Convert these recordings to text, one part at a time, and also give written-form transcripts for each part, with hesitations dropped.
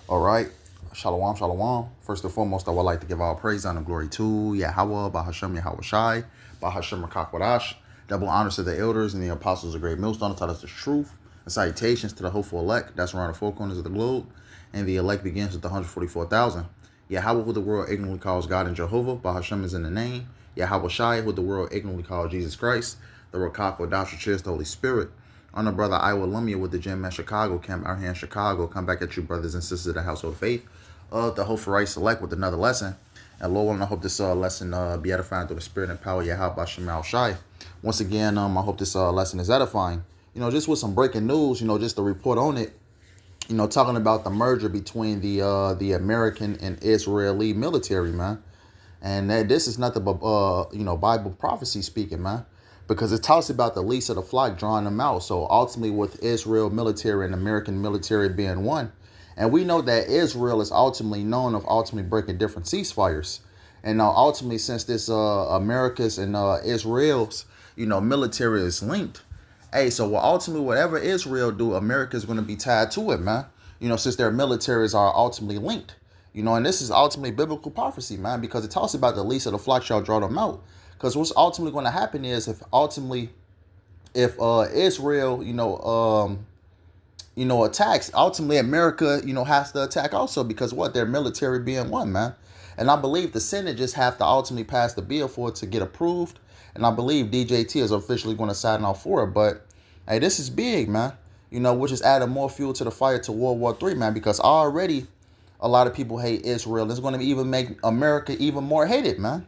All right. Shalom, shalom. First and foremost, I would like to give all praise and glory to YAHAWAH, BAHASHAM, YAHAWASHI, BAHASHAM, Rakakwadash. Double honors to the elders and the apostles of great millstone to tell us the truth. And salutations to the hopeful elect that's around the four corners of the globe. And the elect begins with the 144,000. YAHAWAH, who the world ignorantly calls God and Jehovah. BAHASHAM is in the name. YAHAWASHI, who the world ignorantly calls Jesus Christ. The Rakakwadash, which is the Holy Spirit. On the brother Iowa Lumia with the gym at Chicago camp out here in Chicago. Come back at you, brothers and sisters of the household of faith. The Hope for Right Select with another lesson. And Lord, I hope this lesson be edifying through the spirit and power of Yahawah Shai. Once again, I hope this lesson is edifying. Just with some breaking news, just to report on it. Talking about the merger between the American and Israeli military, man. And this is nothing but Bible prophecy speaking, man. Because it talks about the least of the flock drawing them out. So ultimately with Israel military and American military being one. And we know that Israel is ultimately known of ultimately breaking different ceasefires. And now ultimately since this America's and Israel's, military is linked. Hey, so ultimately whatever Israel do, America is going to be tied to it, man. Since their militaries are ultimately linked. And this is ultimately biblical prophecy, man. Because it talks about the least of the flock shall draw them out. Because what's ultimately going to happen is if Israel, attacks, ultimately America, has to attack also because what? Their military being one, man. And I believe the Senate just have to ultimately pass the bill for it to get approved. And I believe DJT is officially going to sign off for it. But hey, this is big, man. Which is adding more fuel to the fire to World War III, man. Because already a lot of people hate Israel. It's going to even make America even more hated, man.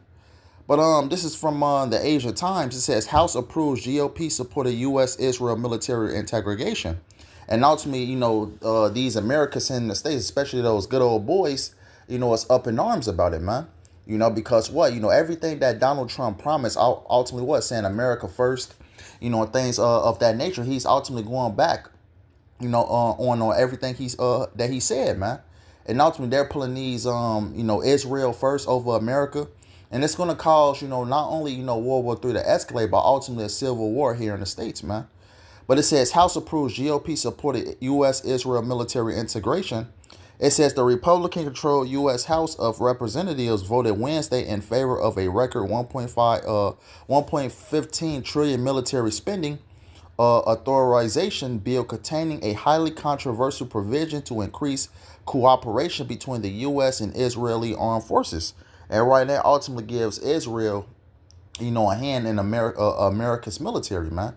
But this is from the Asia Times. It says House approves GOP supported U.S.-Israel military integration. And ultimately, these Americans in the States, especially those good old boys, is up in arms about it, man. Because what? Everything that Donald Trump promised, ultimately what? Saying America first, and things of that nature. He's ultimately going back, on everything that he said, man. And ultimately, they're pulling these, Israel first over America. And it's going to cause, not only, World War III to escalate, but ultimately a civil war here in the States, man. But it says House approves GOP supported U.S.-Israel military integration. It says the Republican-controlled U.S. House of Representatives voted Wednesday in favor of a record 1.15 trillion military spending authorization bill containing a highly controversial provision to increase cooperation between the U.S. and Israeli armed forces. And right now, ultimately gives Israel, a hand in America's military, man.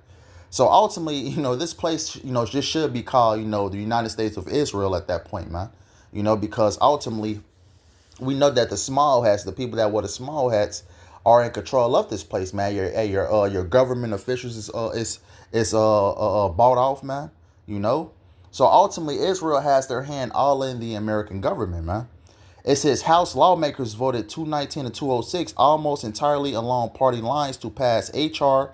So ultimately, this place, just should be called, the United States of Israel at that point, man. Because ultimately, we know that the small hats, the people that wear the small hats, are in control of this place, man. Your government officials is bought off, man. So ultimately, Israel has their hand all in the American government, man. It says House lawmakers voted 219 to 206 almost entirely along party lines to pass H.R.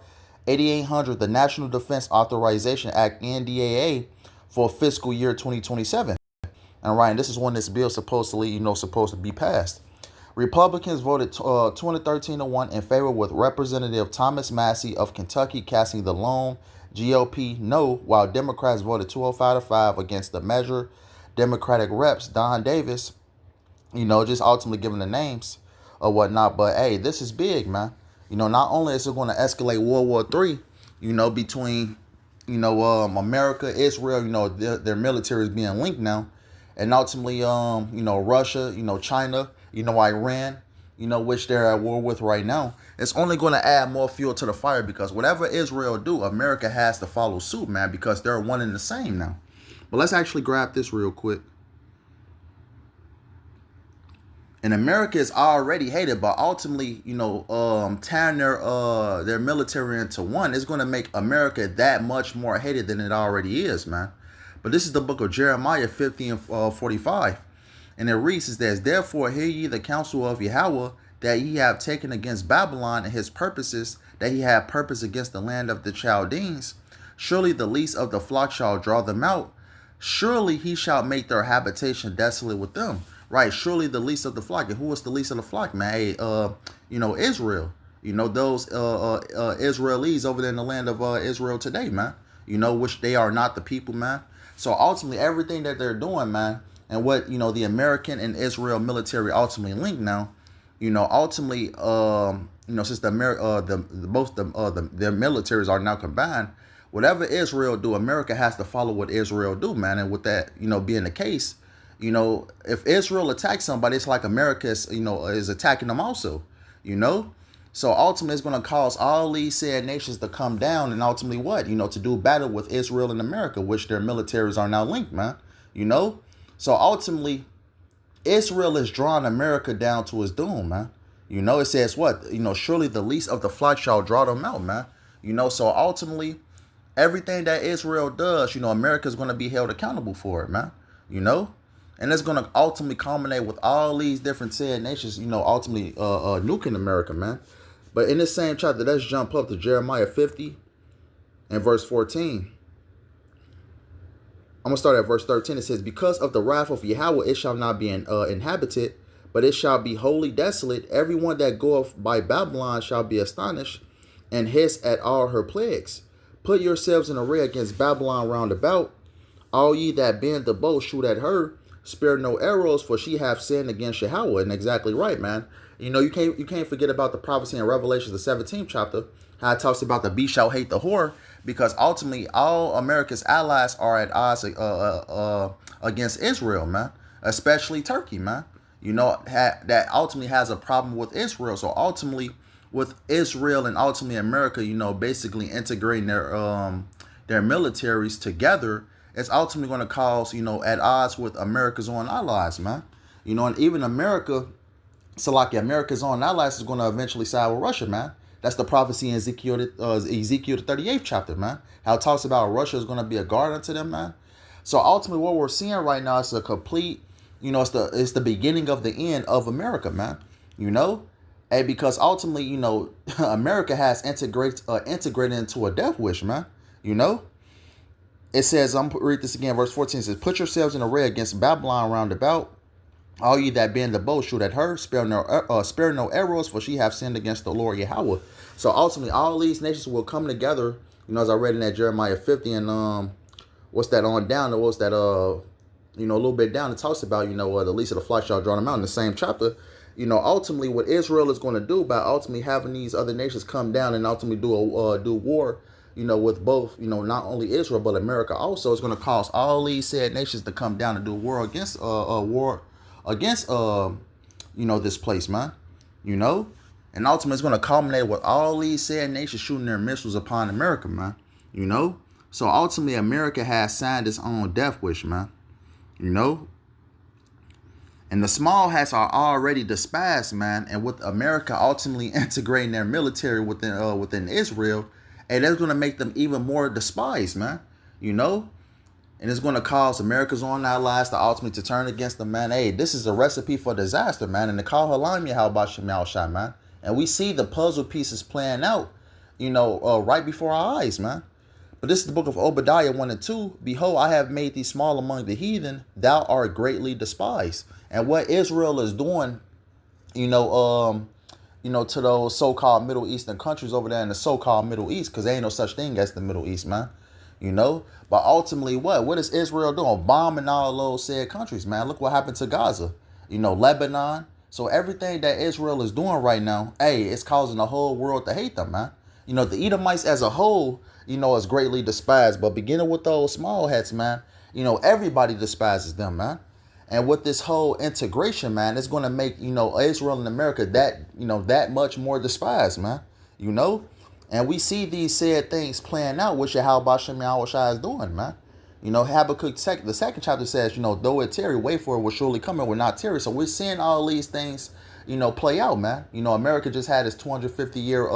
8800, the National Defense Authorization Act, NDAA, for fiscal year 2027. And Ryan, this is when this bill supposedly, supposed to be passed. Republicans voted 213 to 1 in favor, with Representative Thomas Massey of Kentucky casting the lone GOP no, while Democrats voted 205 to 5 against the measure. Democratic reps Don Davis, just ultimately giving the names or whatnot. But hey, this is big, man. Not only is it going to escalate World War III, between, America, Israel, their military is being linked now. And ultimately, Russia, China, Iran, which they're at war with right now. It's only going to add more fuel to the fire because whatever Israel do, America has to follow suit, man, because they're one and the same now. But let's actually grab this real quick. And America is already hated, but ultimately, tearing their military into one is going to make America that much more hated than it already is, man. But this is the book of Jeremiah 50 and 45. And it reads as this: Therefore hear ye the counsel of Yahawah, that ye have taken against Babylon and his purposes, that he have purpose against the land of the Chaldeans. Surely the least of the flock shall draw them out. Surely he shall make their habitation desolate with them. Right, surely the least of the flock. And who was the least of the flock, man? Hey, Israel. Those Israelis over there in the land of Israel today, man. Which they are not the people, man. So ultimately, everything that they're doing, man, and what, the American and Israel military ultimately link now, ultimately, since their militaries are now combined, whatever Israel do, America has to follow what Israel do, man. And with that, being the case, if Israel attacks somebody, it's like America is attacking them also, So ultimately, it's going to cause all these said nations to come down and ultimately what? To do battle with Israel and America, which their militaries are now linked, man. So ultimately, Israel is drawing America down to its doom, man. It says what? Surely the least of the flock shall draw them out, man. So ultimately, everything that Israel does, America is going to be held accountable for it, man. And it's going to ultimately culminate with all these different said nations, ultimately nuking America, man. But in this same chapter, let's jump up to Jeremiah 50 and verse 14. I'm going to start at verse 13. It says, because of the wrath of Yahawah, it shall not be inhabited, but it shall be wholly desolate. Everyone that goeth by Babylon shall be astonished and hiss at all her plagues. Put yourselves in array against Babylon round about. All ye that bend the bow, shoot at her. Spare no arrows, for she hath sinned against Yahawah. And exactly right, man. You can't forget about the prophecy in Revelation, the 17th chapter, how it talks about the beast shall hate the whore, because ultimately all America's allies are at odds against Israel, man, especially Turkey, man. That ultimately has a problem with Israel. So ultimately, with Israel and ultimately America, basically integrating their militaries together, it's ultimately going to cause, at odds with America's own allies, man. And even America. So like America's own allies is going to eventually side with Russia, man. That's the prophecy in Ezekiel the 38th chapter, man. How it talks about Russia is going to be a guard unto them, man. So ultimately what we're seeing right now is a complete, it's the beginning of the end of America, man. And because ultimately, America has integrated into a death wish, man. It says, I'm going to read this again, verse 14. It says, put yourselves in array against Babylon round about. All ye that bend the bow, shoot at her. Spare no arrows, for she hath sinned against the Lord Yahawah. So ultimately, all these nations will come together. As I read in that Jeremiah 50 and what's that on down? What's that? A little bit down. It talks about the least of the flock shall draw them out in the same chapter. Ultimately, what Israel is going to do by ultimately having these other nations come down and ultimately do war. With both, not only Israel but America also, is going to cause all these said nations to come down and do war against this place, man. And ultimately it's going to culminate with all these said nations shooting their missiles upon America, man. So ultimately America has signed its own death wish, man. And the small hats are already despised, man. And with America ultimately integrating their military within Israel, and that's going to make them even more despised, man. And it's going to cause America's own allies to ultimately to turn against them, man. Hey, this is a recipe for disaster, man. And the call halam YAHAWASHI, man. And we see the puzzle pieces playing out, right before our eyes, man. But this is the book of Obadiah 1 and 2. Behold, I have made thee small among the heathen. Thou art greatly despised. And what Israel is doing, to those so-called Middle Eastern countries over there in the so-called Middle East, because there ain't no such thing as the Middle East, man. But ultimately, what is Israel doing? Bombing all those said countries, man. Look what happened to Gaza, Lebanon. So everything that Israel is doing right now, hey, it's causing the whole world to hate them, man. The Edomites as a whole, is greatly despised. But beginning with those small hats, man, everybody despises them, man. And with this whole integration, man, it's going to make, Israel and America that much more despised, man. And we see these said things playing out, which YAHAWASHI is doing, man. Habakkuk, the second chapter says, though it tarry, wait for it, will surely come, and will not tarry. So we're seeing all these things, play out, man. America just had its 250-year,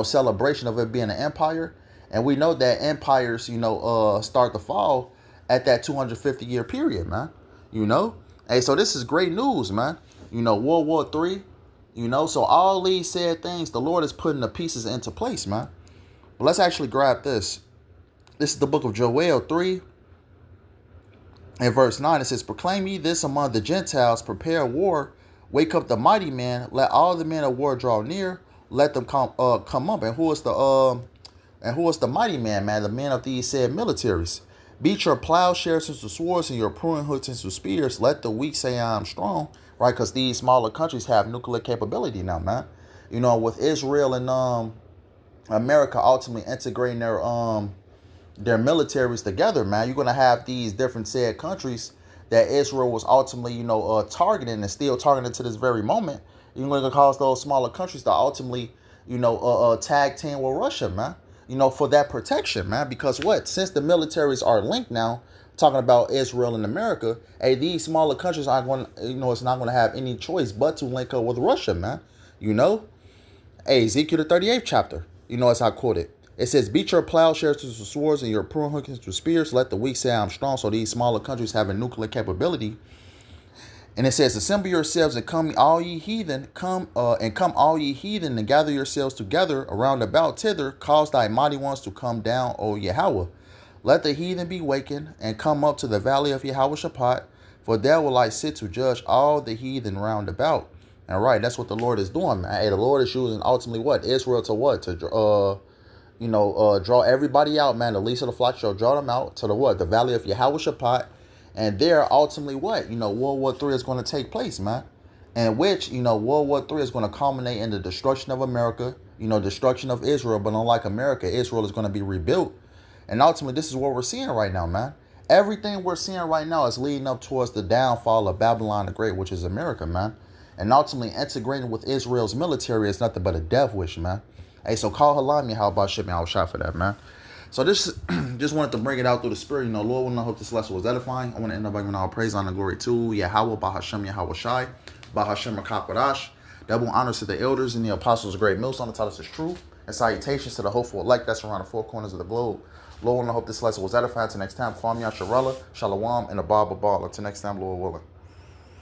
celebration of it being an empire. And we know that empires, start to fall at that 250-year period, man. Hey, so this is great news, man. World War III, so all these said things, the Lord is putting the pieces into place, man. But let's actually grab this. This is the book of Joel 3 and verse 9. It says, proclaim ye this among the Gentiles, prepare war, wake up the mighty man, let all the men of war draw near, let them come up. And who is the mighty man, man? The men of these said militaries. Beat your plowshares into swords and your pruning hooks into spears. Let the weak say I'm strong, right? Because these smaller countries have nuclear capability now, man. You know, with Israel and America ultimately integrating their militaries together, man, you're gonna have these different said countries that Israel was ultimately, targeting and still targeting to this very moment. You're gonna cause those smaller countries to ultimately, tag team with Russia, man. For that protection, man. Because what? Since the militaries are linked now, talking about Israel and America, hey, these smaller countries aren't going, it's not going to have any choice but to link up with Russia, man. You know, hey, Ezekiel the 38th chapter. As I quote it. It says, beat your plowshares to swords and your pruning hooks to spears. Let the weak say I'm strong. So these smaller countries have a nuclear capability. And it says, assemble yourselves and come all ye heathen, come all ye heathen and gather yourselves together around about thither, cause thy mighty ones to come down, O Yahawah. Let the heathen be wakened and come up to the valley of YAHAWASHI, for there will I sit to judge all the heathen round about. And right, that's what the Lord is doing, man. Hey, the Lord is using ultimately what? Israel to what? To draw everybody out, man. The least of the flock shall draw them out to the what? The valley of YAHAWASHI. And there, ultimately, what? World War III is going to take place, man. And which, World War III is going to culminate in the destruction of America, destruction of Israel. But unlike America, Israel is going to be rebuilt. And ultimately, this is what we're seeing right now, man. Everything we're seeing right now is leading up towards the downfall of Babylon the Great, which is America, man. And ultimately, integrating with Israel's military is nothing but a death wish, man. Hey, so call Halami, how about shit, man? I was shot for that, man. So this just wanted to bring it out through the spirit. Lord, I hope this lesson was edifying. I want to end up by giving all praise, honor, and glory to YAHAWAH, BAHASHAM, YAHAWASHI, BAHASHAM, Akakwadash. Double honors to the elders and the apostles of great millstone to tell us is true. And salutations to the hopeful elect that's around the four corners of the globe. Lord, I hope this lesson was edifying. Until next time, call me out Sharella, Shalom, and a Baba Ball. Until next time, Lord willing.